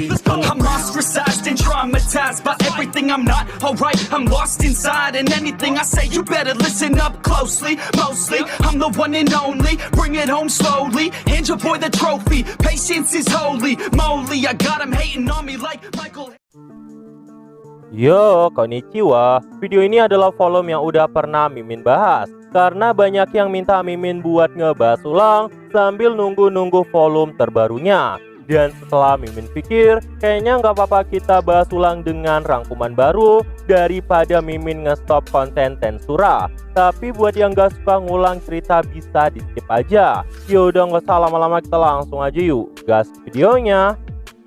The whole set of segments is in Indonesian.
I'm ostracized and traumatized by everything. I'm not alright, I'm lost inside. And anything I say, you better listen up closely. Mostly, I'm the one and only. Bring it home slowly. Hand your boy the trophy. Patience is holy moly. I got him hating on me like Michael. Yo, konnichiwa. Video ini adalah volume yang udah pernah Mimin bahas. Karena banyak yang minta Mimin buat ngebahas ulang sambil nunggu-nunggu volume terbarunya. Dan setelah Mimin pikir, kayaknya nggak apa-apa kita bahas ulang dengan rangkuman baru daripada Mimin ngestop konten Tensura. Tapi buat yang nggak suka ngulang cerita bisa di skip aja. Yaudah nggak usah lama-lama, kita langsung aja yuk gas videonya.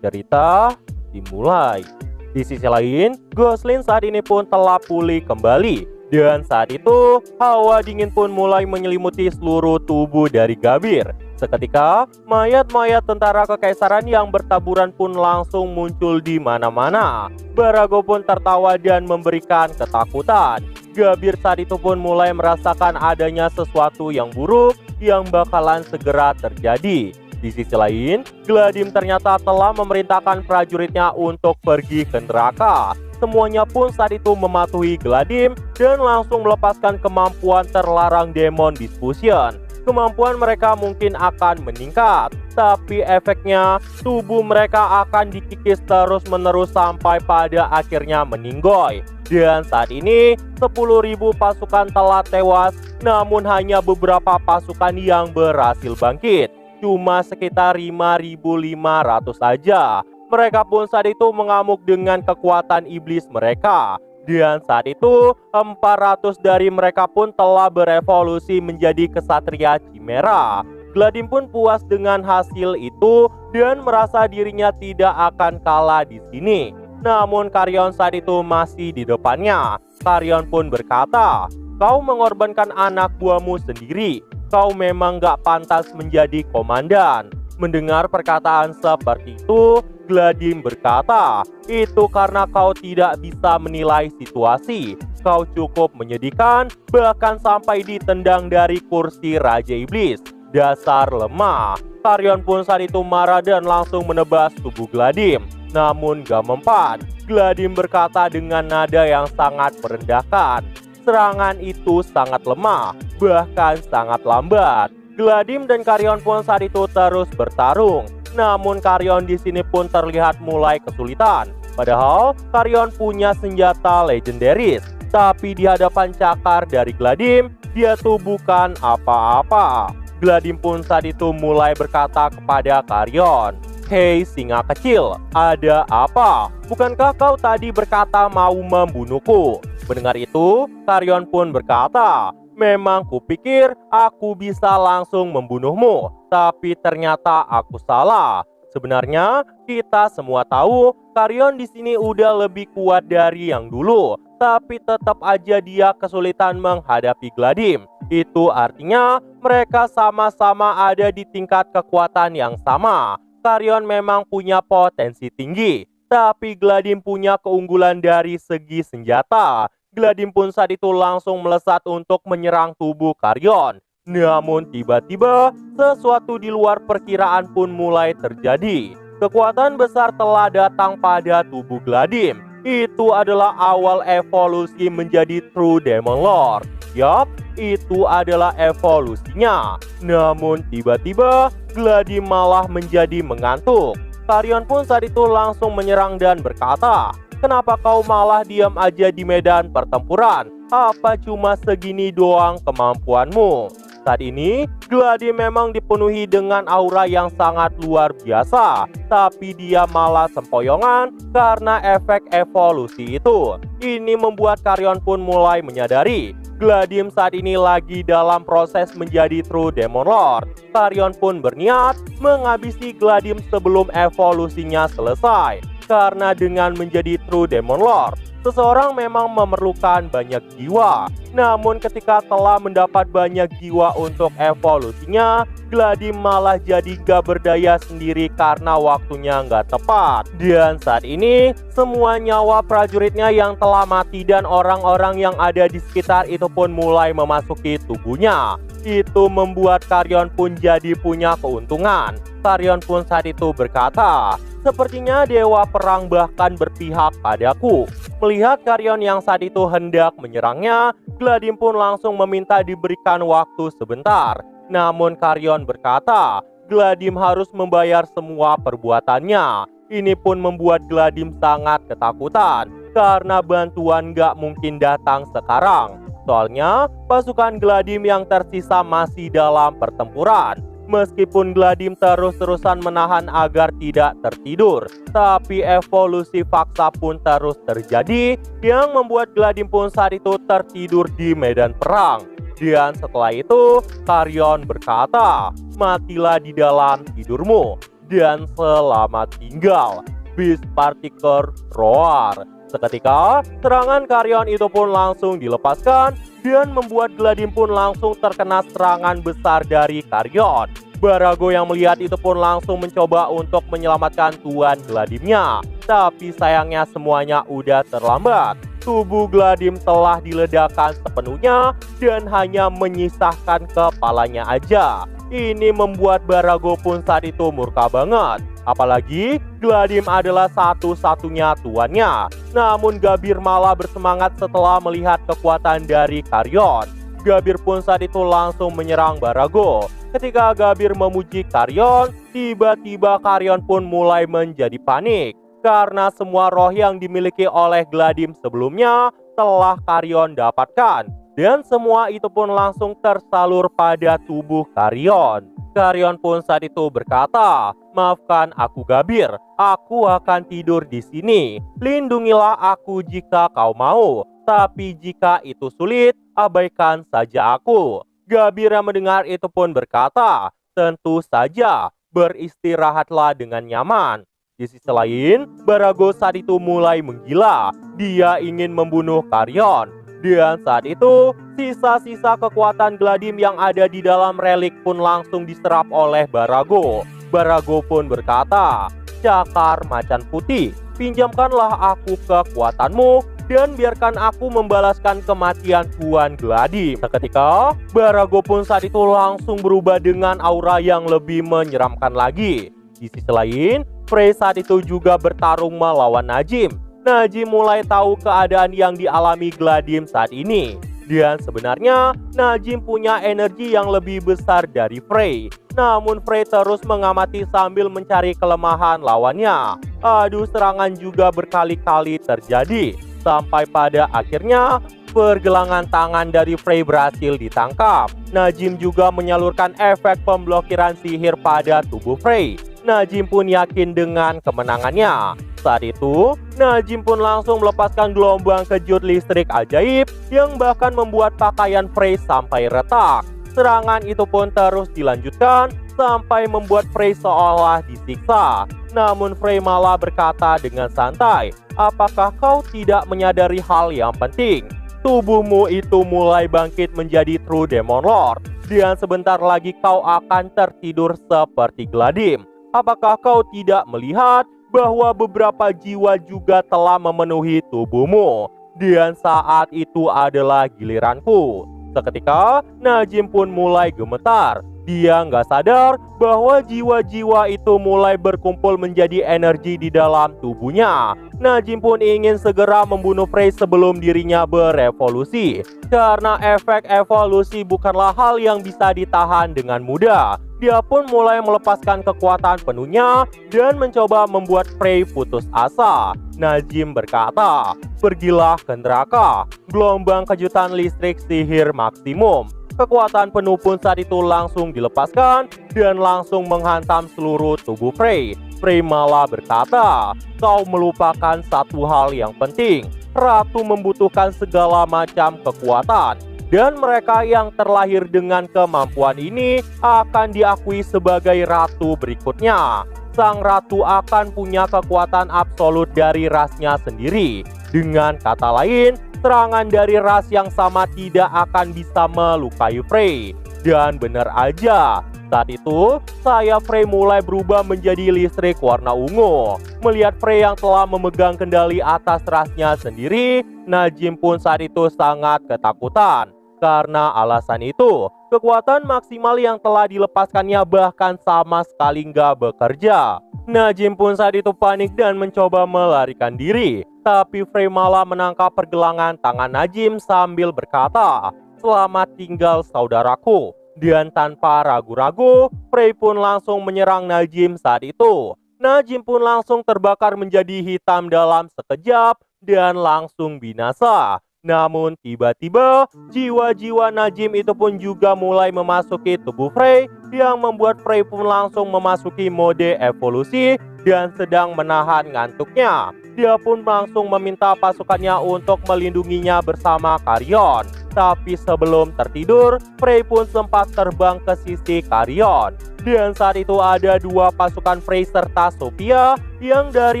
Cerita dimulai. Di sisi lain, Gosling saat ini pun telah pulih kembali. Dan saat itu, hawa dingin pun mulai menyelimuti seluruh tubuh dari Gabir. Seketika, mayat-mayat tentara kekaisaran yang bertaburan pun langsung muncul di mana-mana. Barago pun tertawa dan memberikan ketakutan. Gabir saat itu pun mulai merasakan adanya sesuatu yang buruk yang bakalan segera terjadi. Di sisi lain, Gladim ternyata telah memerintahkan prajuritnya untuk pergi ke neraka. Semuanya pun saat itu mematuhi Gladim dan langsung melepaskan kemampuan terlarang Demon Disfusion. Kemampuan mereka mungkin akan meningkat, tapi efeknya tubuh mereka akan dikikis terus-menerus sampai pada akhirnya meninggoy. Dan saat ini 10.000 pasukan telah tewas, namun hanya beberapa pasukan yang berhasil bangkit. Cuma sekitar 5.500 saja. Mereka pun saat itu mengamuk dengan kekuatan iblis mereka. Dan saat itu 400 dari mereka pun telah berevolusi menjadi kesatria Chimera. Gladim pun puas dengan hasil itu dan merasa dirinya tidak akan kalah di sini. Namun Carrion saat itu masih di depannya. Carrion pun berkata, "Kau mengorbankan anak buahmu sendiri. Kau memang gak pantas menjadi komandan." Mendengar perkataan seperti itu, Gladim berkata, "Itu karena kau tidak bisa menilai situasi. Kau cukup menyedihkan, bahkan sampai ditendang dari kursi Raja Iblis. Dasar lemah." Carrion pun saat itu marah dan langsung menebas tubuh Gladim. Namun gak mempan. Gladim berkata dengan nada yang sangat merendahkan, "Serangan itu sangat lemah, bahkan sangat lambat." Gladim dan Carrion pun saat itu terus bertarung. Namun Carrion di sini pun terlihat mulai kesulitan. Padahal Carrion punya senjata legendaris, tapi di hadapan cakar dari Gladim, dia tuh bukan apa-apa. Gladim pun saat itu mulai berkata kepada Carrion, "Hei singa kecil, ada apa? Bukankah kau tadi berkata mau membunuhku?" Mendengar itu, Carrion pun berkata, "Memang kupikir aku bisa langsung membunuhmu, tapi ternyata aku salah. Sebenarnya kita semua tahu Carrion di sini udah lebih kuat dari yang dulu, tapi tetap aja dia kesulitan menghadapi Gladim. Itu artinya mereka sama-sama ada di tingkat kekuatan yang sama. Carrion memang punya potensi tinggi, tapi Gladim punya keunggulan dari segi senjata." Gladim pun saat itu langsung melesat untuk menyerang tubuh Carrion. Namun tiba-tiba sesuatu di luar perkiraan pun mulai terjadi. Kekuatan besar telah datang pada tubuh Gladim. Itu adalah awal evolusi menjadi True Demon Lord. Yup, itu adalah evolusinya. Namun tiba-tiba Gladim malah menjadi mengantuk. Carrion pun saat itu langsung menyerang dan berkata, "Kenapa kau malah diam aja di medan pertempuran? Apa cuma segini doang kemampuanmu?" Saat ini, Gladim memang dipenuhi dengan aura yang sangat luar biasa, tapi dia malah sempoyongan karena efek evolusi itu. Ini membuat Carrion pun mulai menyadari Gladim saat ini lagi dalam proses menjadi True Demon Lord. Carrion pun berniat menghabisi Gladim sebelum evolusinya selesai. Karena dengan menjadi True Demon Lord, seseorang memang memerlukan banyak jiwa. Namun ketika telah mendapat banyak jiwa untuk evolusinya, Gladim malah jadi gak berdaya sendiri karena waktunya gak tepat. Dan saat ini, semua nyawa prajuritnya yang telah mati dan orang-orang yang ada di sekitar itu pun mulai memasuki tubuhnya. Itu membuat Carrion pun jadi punya keuntungan. Carrion pun saat itu berkata, Sepertinya dewa perang bahkan berpihak padaku. Melihat Karyon yang saat itu hendak menyerangnya, Gladym pun langsung meminta diberikan waktu sebentar. Namun Karyon berkata, Gladym harus membayar semua perbuatannya. Ini pun membuat Gladym sangat ketakutan, karena bantuan gak mungkin datang sekarang. Soalnya pasukan Gladym yang tersisa masih dalam pertempuran. Meskipun Gladym terus-terusan menahan agar tidak tertidur, tapi evolusi paksa pun terus terjadi yang membuat Gladym pun saat itu tertidur di medan perang. Dan setelah itu, Karyon berkata, matilah di dalam tidurmu dan selamat tinggal. Beast Particle Roar. Seketika, serangan Karyon itu pun langsung dilepaskan dan membuat Gladym pun langsung terkena serangan besar dari Karyon. Barago yang melihat itu pun langsung mencoba untuk menyelamatkan tuan Gladymnya. Tapi sayangnya semuanya udah terlambat. Tubuh Gladym telah diledakkan sepenuhnya dan hanya menyisakan kepalanya aja. Ini membuat Barago pun saat itu murka banget. Apalagi Gladym adalah satu-satunya tuannya. Namun Gabir malah bersemangat setelah melihat kekuatan dari Karyon. Gabir pun saat itu langsung menyerang Barago. Ketika Gabir memuji Karyon, tiba-tiba Karyon pun mulai menjadi panik. Karena semua roh yang dimiliki oleh Gladym sebelumnya telah Karyon dapatkan. Dan semua itu pun langsung tersalur pada tubuh Karyon. Karyon pun saat itu berkata, maafkan aku Gabir, aku akan tidur di sini. Lindungilah aku jika kau mau, tapi jika itu sulit, abaikan saja aku. Gabir yang mendengar itu pun berkata, tentu saja, beristirahatlah dengan nyaman. Di sisi lain, Barago saat itu mulai menggila. Dia ingin membunuh Karyon. Dan saat itu, sisa-sisa kekuatan Gladym yang ada di dalam relik pun langsung diserap oleh Barago. Barago pun berkata, Cakar Macan Putih, pinjamkanlah aku kekuatanmu dan biarkan aku membalaskan kematian Tuan Gladym. Seketika, Barago pun saat itu langsung berubah dengan aura yang lebih menyeramkan lagi. Di sisi lain, Frey saat itu juga bertarung melawan Najim. Najim mulai tahu keadaan yang dialami Gladym saat ini. Dan sebenarnya Najim punya energi yang lebih besar dari Frey. Namun Frey terus mengamati sambil mencari kelemahan lawannya. Adu serangan juga berkali-kali terjadi. Sampai pada akhirnya pergelangan tangan dari Frey berhasil ditangkap. Najim juga menyalurkan efek pemblokiran sihir pada tubuh Frey. Najim pun yakin dengan kemenangannya. Saat itu, Najim pun langsung melepaskan gelombang kejut listrik ajaib yang bahkan membuat pakaian Frey sampai retak. Serangan itu pun terus dilanjutkan sampai membuat Frey seolah disiksa. Namun Frey malah berkata dengan santai, apakah kau tidak menyadari hal yang penting? Tubuhmu itu mulai bangkit menjadi True Demon Lord. Dan sebentar lagi kau akan tertidur seperti Gladym. Apakah kau tidak melihat bahwa beberapa jiwa juga telah memenuhi tubuhmu? Dan saat itu adalah giliranku. Seketika, Najim pun mulai gemetar. Dia nggak sadar bahwa jiwa-jiwa itu mulai berkumpul menjadi energi di dalam tubuhnya. Najim pun ingin segera membunuh Frey sebelum dirinya berevolusi. Karena efek evolusi bukanlah hal yang bisa ditahan dengan mudah. Dia pun mulai melepaskan kekuatan penuhnya dan mencoba membuat Frey putus asa. Najim berkata, pergilah ke neraka, gelombang kejutan listrik sihir maksimum. Kekuatan penuh pun saat itu langsung dilepaskan dan langsung menghantam seluruh tubuh Frey. Frey malah berkata, kau melupakan satu hal yang penting. Ratu membutuhkan segala macam kekuatan. Dan mereka yang terlahir dengan kemampuan ini akan diakui sebagai ratu berikutnya. Sang ratu akan punya kekuatan absolut dari rasnya sendiri. Dengan kata lain, serangan dari ras yang sama tidak akan bisa melukai Frey. Dan benar aja, saat itu sayap Frey mulai berubah menjadi listrik warna ungu. Melihat Frey yang telah memegang kendali atas rasnya sendiri, Najim pun saat itu sangat ketakutan. Karena alasan itu, kekuatan maksimal yang telah dilepaskannya bahkan sama sekali nggak bekerja. Najim pun saat itu panik dan mencoba melarikan diri. Tapi Frey malah menangkap pergelangan tangan Najim sambil berkata, "Selamat tinggal saudaraku." Dan tanpa ragu-ragu, Frey pun langsung menyerang Najim saat itu. Najim pun langsung terbakar menjadi hitam dalam sekejap dan langsung binasa. Namun tiba-tiba jiwa-jiwa Najim itu pun juga mulai memasuki tubuh Frey, yang membuat Frey pun langsung memasuki mode evolusi dan sedang menahan ngantuknya. Dia pun langsung meminta pasukannya untuk melindunginya bersama Carrion. Tapi sebelum tertidur, Frey pun sempat terbang ke sisi Carrion. Dan saat itu ada dua pasukan Frey serta Sophia yang dari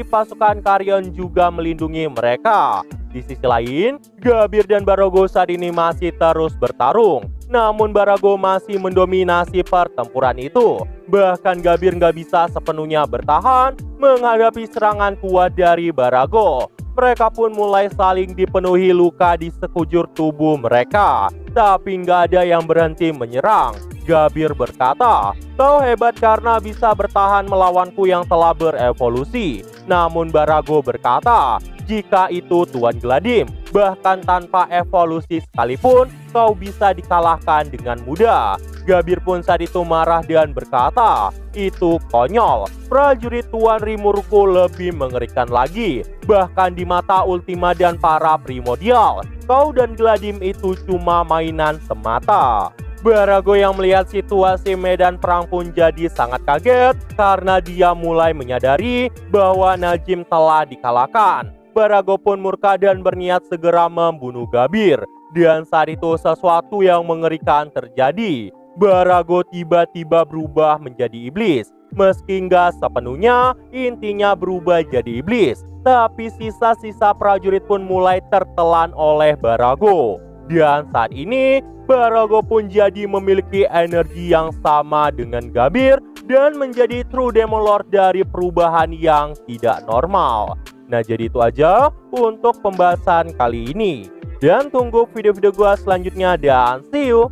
pasukan Carrion juga melindungi mereka. Di sisi lain, Gabir dan Barago saat ini masih terus bertarung. Namun Barago masih mendominasi pertempuran itu. Bahkan Gabir nggak bisa sepenuhnya bertahan menghadapi serangan kuat dari Barago. Mereka pun mulai saling dipenuhi luka di sekujur tubuh mereka. Tapi nggak ada yang berhenti menyerang. Gabir berkata, "Kau hebat karena bisa bertahan melawanku yang telah berevolusi." Namun Barago berkata, "Jika itu Tuan Gladim, bahkan tanpa evolusi sekalipun, kau bisa dikalahkan dengan mudah." Gabir pun saat itu marah dan berkata, "Itu konyol. Prajurit Tuan Rimurku lebih mengerikan lagi. Bahkan di mata Ultima dan para primordial, kau dan Gladim itu cuma mainan semata." Barago yang melihat situasi medan perang pun jadi sangat kaget karena dia mulai menyadari bahwa Najim telah dikalahkan. Barago pun murka dan berniat segera membunuh Gabir. Dan saat itu sesuatu yang mengerikan terjadi. Barago tiba-tiba berubah menjadi iblis. Meski nggak sepenuhnya, intinya berubah jadi iblis. Tapi sisa-sisa prajurit pun mulai tertelan oleh Barago. Dan saat ini, Barago pun jadi memiliki energi yang sama dengan Gabir dan menjadi True Demon Lord dari perubahan yang tidak normal. Nah, jadi itu aja untuk pembahasan kali ini. Dan tunggu video-video gua selanjutnya dan see you!